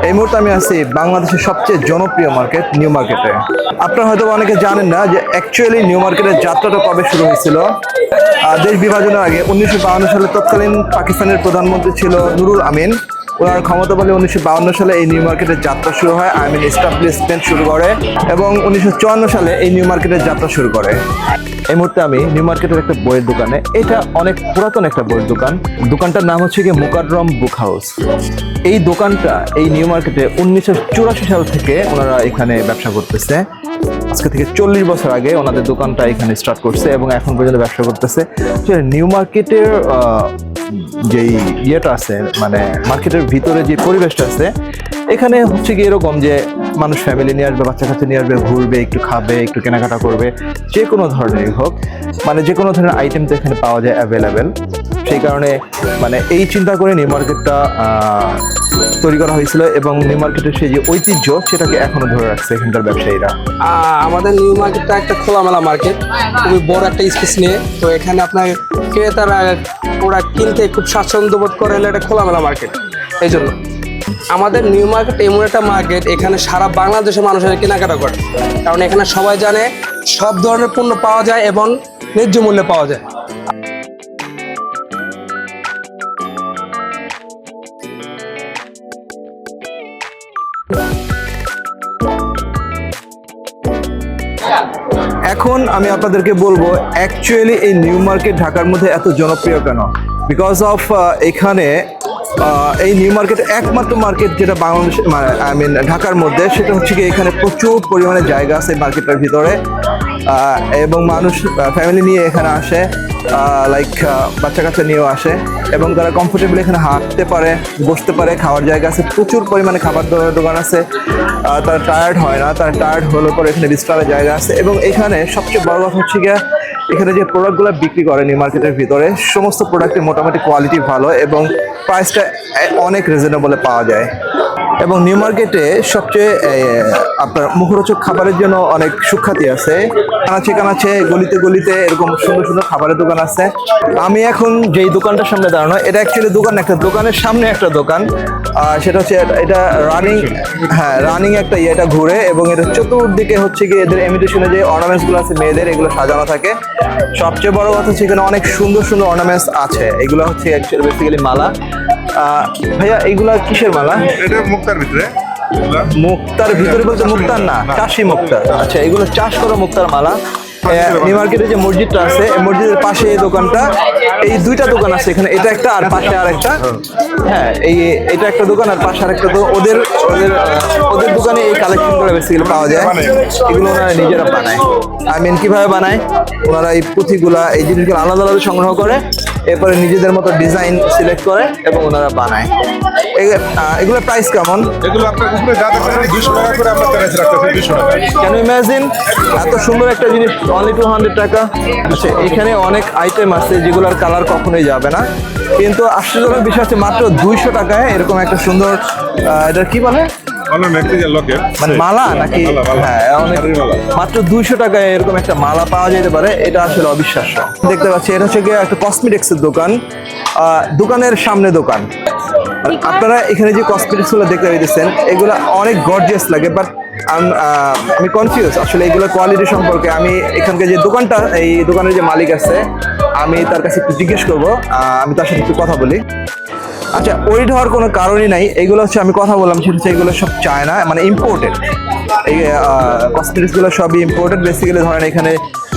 এই মুহূর্তে আমি আছি বাংলাদেশের সবচেয়ে জনপ্রিয় মার্কেট নিউ মার্কেটে। আপনারা হয়তো অনেকে জানেন না যে অ্যাকচুয়ালি নিউ মার্কেটের যাত্রাটা কবে শুরু হয়েছিল। দেশ বিভাজনের আগে 1952 সালে তৎকালীন পাকিস্তানের প্রধানমন্ত্রী ছিল নুরুল আমিন। ওনার ক্ষমতা বলে 1952 সালে এই নিউ মার্কেটের যাত্রা শুরু হয়, আমিন এস্টাবলিশমেন্ট শুরু করে এবং 1954 সালে এই নিউ মার্কেটের যাত্রা শুরু করে। এই মুহূর্তে আমি নিউ মার্কেটের একটা বইয়ের দোকানে। এটা অনেক পুরাতন একটা বইয়ের দোকান। দোকানটার নাম হচ্ছে গিয়ে মুকাররম বুক হাউস। এই দোকানটা এই নিউ মার্কেটে 1984 সাল থেকে ওনারা এখানে ব্যবসা করতেছে। আজকে থেকে 40 বছর আগে ওনাদের দোকানটা এখানে স্টার্ট করছে এবং এখন পর্যন্ত ব্যবসা করতেছে। নিউ মার্কেটের যেই ইয়েটা আছে, মানে মার্কেটের ভিতরে যে পরিবেশটা আছে, এখানে হচ্ছে কি এরকম যে মানুষ ফ্যামিলি নিয়ে আসবে, বাচ্চা কাচ্চা নিয়ে আসবে, ঘুরবে, একটু খাবে, একটু কেনাকাটা করবে, যে কোনো ধরনেরই হোক, মানে যে কোনো ধরনের আইটেম তো এখানে পাওয়া যায় অ্যাভেলেবেল। সেই কারণে মানে এই চিন্তা করে নিউ মার্কেটটা তৈরি করা হয়েছিল এবং নিউ মার্কেটের সেই যে ঐতিহ্য সেটাকে এখনো ধরে রাখছে এখানকার ব্যবসায়ীরা। আমাদের নিউ মার্কেটটা একটা খোলামেলা মার্কেট, খুবই বড় একটা স্পেস নিয়ে। তো এখানে আপনার ক্রেতারা প্রোডাক্ট কিনতে খুব স্বাচ্ছন্দ্য বোধ করে, এটা খোলামেলা মার্কেট। এই জন্য আমাদের নিউ মার্কেট এমন একটা মার্কেট, এখানে সারা বাংলাদেশের মানুষের কেনাকাটা করে, কারণ এখানে সবাই জানে সব ধরনের পণ্য পাওয়া যায় এবং ন্যায্য মূল্যে পাওয়া যায়। এখন আমি আপনাদেরকে বলবো অ্যাকচুয়ালি এই নিউ মার্কেট ঢাকার মধ্যে এত জনপ্রিয় কেন। বিকজ অফ এখানে এই নিউ মার্কেট একমাত্র মার্কেট যেটা বাংলাদেশ ঢাকার মধ্যে, সেটা হচ্ছে কি এখানে প্রচুর পরিমাণে জায়গা আছে মার্কেটের ভিতরে এবং মানুষ ফ্যামিলি নিয়ে এখানে আসে, লাইক বাচ্চা কাচ্চা নিয়েও আসে এবং তারা কমফোর্টেবল এখানে হাঁটতে পারে, বসতে পারে, খাওয়ার জায়গা আছে, প্রচুর পরিমাণে খাবার দাবারের দোকান আছে। তারা টায়ার্ড হয় না, তারা টায়ার্ড হলে পরে এখানে বিশ্রামের জায়গা আছে এবং এখানে সবচেয়ে বড় কথা হচ্ছে গিয়ে এখানে যে প্রোডাক্টগুলো বিক্রি করে নিউ মার্কেটের ভিতরে, সমস্ত প্রোডাক্টের মোটামুটি কোয়ালিটি ভালো এবং প্রাইসটা অনেক রিজনেবলে পাওয়া যায়। এবং নিউ মার্কেটে সবচেয়ে আপনার মুখরোচক খাবারের জন্য অনেক সুখ্যাতি আছে। কানাচে গলিতে গলিতে এরকম সুন্দর সুন্দর খাবারের দোকান আছে। আমি এখন যেই দোকানটার সামনে দাঁড়ানো, এটা অ্যাকচুয়ালি দোকান একটা দোকানের সামনে একটা দোকান। সেটা হচ্ছে এটা রানিং একটা এটা ঘুরে এবং এটা চতুর্দিকে হচ্ছে গিয়ে এদের ইমিটেশনে যে অর্নামেন্টসগুলো আছে মেয়েদের, এগুলো সাজানো থাকে। সবচেয়ে বড় কথা হচ্ছে এখানে অনেক সুন্দর সুন্দর অর্নামেন্টস আছে। এগুলো হচ্ছে অ্যাকচুয়ালি বেসিক্যালি মালা। ভাইয়া এইগুলা কিসের মালা? এটা মুক্তার ভিতরে। মুক্তার ভিতরে বলতে মুক্তার না, চাষি মুক্তার। আচ্ছা, এগুলো চাষ করা মুক্তার মালা। নিউ মার্কেটে যে মসজিদটা আছে, এই মসজিদের পাশে এই দোকানটা, এই দুইটা দোকান আছে এখানে, এটা একটা আর পাশে আর একটা। হ্যাঁ, এটা একটা দোকান আর পাশে আর একটা। তো ওদের দোকানে এই কালেকশন করে বেসিক্যালি পাওয়া যায়। এগুলো ওনারা নিজেরা বানায়। কিভাবে বানায়, ওনারা এই পুঁথিগুলা, এই জিনিসগুলো আলাদা আলাদা সংগ্রহ করে, এরপরে নিজেদের মতো ডিজাইন সিলেক্ট করে এবং ওনারা বানায়। এগুলোর প্রাইস কেমন? এগুলো আপনার উপরে যা দেখেন 200 টাকা করে আমরা প্রাইস রাখতেছি। 200 টাকা। ক্যান ইউ ইমাজিন, এত সুন্দর একটা জিনিস অনলি 200 টাকা। আচ্ছা, এখানে অনেক আইটেম আছে যেগুলোর কালার কখনোই যাবে না, কিন্তু আশ্চর্যজনক বিষয় হচ্ছে মাত্র 200 টাকায় এরকম একটা সুন্দর, এটা কি বলে, মানে মালা নাকি? হ্যাঁ, অনেক মাত্র 200 টাকায় এরকম একটা মালা পাওয়া যেতে পারে, এটা আসলে অবিশ্বাস্য। দেখতে পাচ্ছি এটা হচ্ছে একটা কসমেটিক্সের দোকান, দোকানের সামনে দোকান। আপনারা এখানে যে কসমেটিক্স গুলো দেখতে পাইতেছেন, এগুলো অনেক গর্জিয়াস লাগে, বাট আমি কনফিউজ আসলে এগুলোর কোয়ালিটি সম্পর্কে। আমি এখানকার যে দোকানটা, এই দোকানের যে মালিক আছে, আমি তার কাছে একটু জিজ্ঞেস করবো, আমি তার সাথে একটু কথা বলি। আচ্ছা, ওরিড হওয়ার কোনো কারণই নাই। এইগুলো হচ্ছে আমি কথা বললাম, সেটা হচ্ছে এগুলো সব চায়না, মানে ইম্পোর্টেড। এই কসমেটিক্সগুলো সবই ইম্পোর্টেড। বেসিক্যালি ধরেন এখানে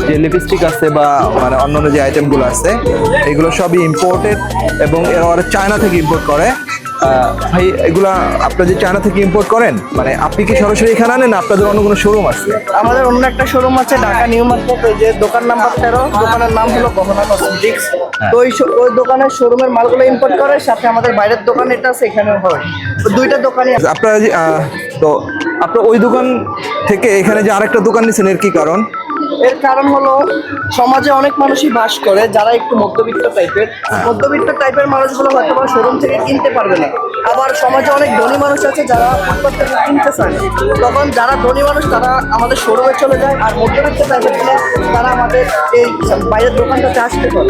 যে লিপস্টিক আছে বা মানে অন্যান্য যে আইটেমগুলো আছে, এগুলো সবই ইম্পোর্টেড এবং ওরা চায়না থেকে ইম্পোর্ট করে। ভাই, এগুলা আপনারা যে চায়না থেকে ইম্পোর্ট করেন, মানে আপনি কি সরাসরি এখানে আনেন, আপনাদের অন্য কোনো শোরুম আছে? আমাদের অন্য একটা শোরুম আছে ঢাকা নিউ মার্কেট, যে দোকান নাম্বার 13, দোকানের নাম হলো গহনা কসমেটিক্স। তো ওই দোকানের শোরুমের মালগুলো ইম্পোর্ট করে, সাথে আমাদের বাইরের দোকান এটা আছে, এখানেও হয়। তো দুইটা দোকানই আপনারা তো আপনার ওই দোকান থেকে এখানে যে আরেকটা দোকান নিচ্ছেন, এর কি কারণ? এর কারণ হলো সমাজে অনেক মানুষই বাস করে যারা একটু মধ্যবিত্ত টাইপের মানুষগুলো হয়তো বা শোরুম থেকে কিনতে পারবে না। আবার সমাজে অনেক ধনী মানুষ আছে যারা ফুটপাত থেকে কিনতে চায়, তখন যারা ধনী মানুষ তারা আমাদের শোরুমে চলে যায়, আর মধ্যবিত্ত টাইপের তারা আমাদের এই বাইরের দোকানটাতে আসতে পারে।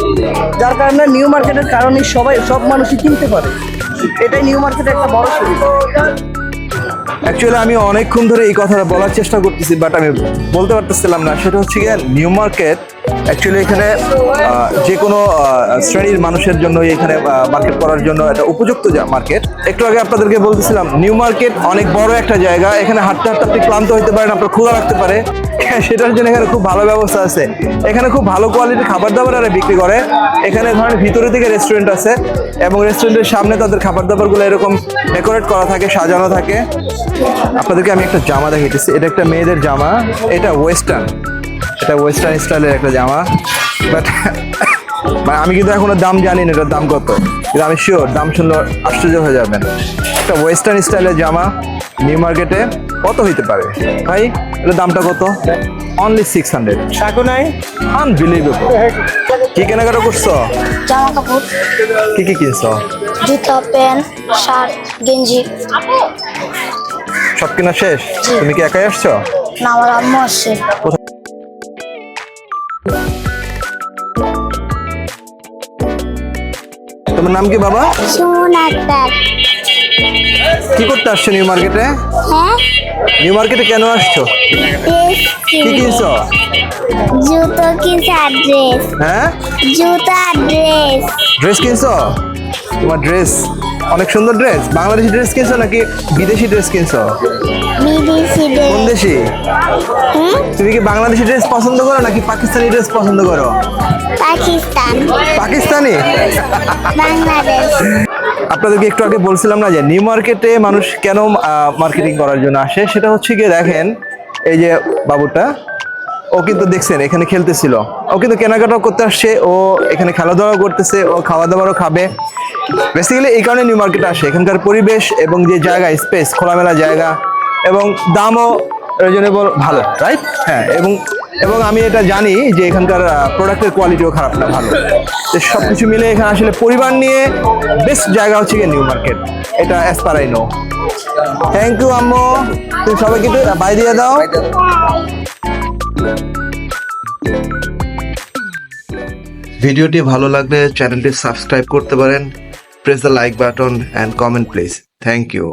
যার কারণে নিউ মার্কেটের কারণে সব মানুষই কিনতে পারে। এটাই নিউ মার্কেটের একটা বড় সুবিধা। অ্যাকচুয়ালি আমি অনেকক্ষণ ধরে এই কথাটা বলার চেষ্টা করতেছি, বাট আমি বলতে পারতেছিলাম না। সেটা হচ্ছে গিয়ে নিউ মার্কেট অ্যাকচুয়ালি এখানে যে কোনো শ্রেণীর মানুষের জন্য এখানে মার্কেট করার জন্য একটা উপযুক্ত মার্কেট। একটু আগে আপনাদেরকে বলতেছিলাম নিউ মার্কেট অনেক বড় একটা জায়গা। এখানে হাঁটতে হাঁটতে আপনি ক্লান্ত হতে পারেন, আপনার ক্ষুধা রাখতে পারে, সেটার জন্য এখানে খুব ভালো ব্যবস্থা আছে। এখানে খুব ভালো কোয়ালিটির খাবার দাবার আর বিক্রি করে। এখানে ধরেন ভিতরে দিকে রেস্টুরেন্ট আছে এবং রেস্টুরেন্টের সামনে তাদের খাবার দাবারগুলো এরকম ডেকোরেট করা থাকে, সাজানো থাকে। আপনাদেরকে আমি একটা জামা দেখাইতেছি, এটা একটা মেয়েদের জামা, এটা ওয়েস্টার্ন স্টাইলের একটা জামা। বাট আমি কিন্তু এখনো দাম জানি না এটার দাম কত, কিন্তু আমি শিওর দাম শুনলে আশ্চর্য হয়ে যাবেন। একটা ওয়েস্টার্ন স্টাইলের জামা নিউ মার্কেটে কত হইতে পারে ভাই? এটার দামটা কত? অনলি 600। সাকু নাই আনবিলিভেবল। কি কেনাকাটা করছো? জামা কাপড়, কি কি কিনছো? জুতা, প্যান্ট, শার্ট, গেঞ্জি। সব কেনা শেষ? তুমি কি একাই আসছো? না, আমার আম্মু আসছে। তোমার নাম কি বাবা? সুমন আক্তার। কি করতে আসছো নিউ মার্কেটে? হ্যাঁ, নিউ মার্কেটে কেন আসছো? কি কিনছো? জুতো কিনছে আর ড্রেস। হ্যাঁ, জুতো আর ড্রেস। ড্রেস কিনছো? তোমার ড্রেস অনেক সুন্দর ড্রেস। বাংলাদেশি ড্রেস কিনছো নাকি বিদেশি ড্রেস কিনছো? বিদেশি কোন ড্রেস। দেশি? তুমি কি বাংলাদেশি ড্রেস পছন্দ করো নাকি পাকিস্তানি ড্রেস পছন্দ করো? পাকিস্তান, পাকিস্তানি। বাংলাদেশ। আপনাদেরকে একটু আগে বলছিলাম না যে নিউ মার্কেটে মানুষ কেন মার্কেটিং করার জন্য আসে, সেটা হচ্ছে গিয়ে দেখেন এই যে বাবুটা, ও কিন্তু দেখছেন এখানে খেলতেছিল, ও কিন্তু কেনাকাটাও করতে আসছে, ও এখানে খেলাধুলাও করতেছে, ও খাওয়া দাওয়ারও খাবে। বেসিক্যালি এই কারণে নিউ মার্কেটে আসে। এখানকার পরিবেশ এবং যে জায়গা, স্পেস, খোলামেলা জায়গা এবং দামও রিজনেবল, ভালো, রাইট? হ্যাঁ, এবং আমি এটা জানি যে এখানকার প্রোডাক্টের কোয়ালিটিও খারাপ না, ভালো। তো সব কিছু মিলে এখানে আসলে পরিবার নিয়ে বেস্ট জায়গা হচ্ছে গিয়ে নিউ মার্কেট। এটা as per I know. Thank you আম্মু, তুমি সবাইকে একটু বাই দিয়ে দাও। ভিডিওটি ভালো লাগলে চ্যানেলটি সাবস্ক্রাইব করতে পারেন। Press the like button and comment please. Thank you.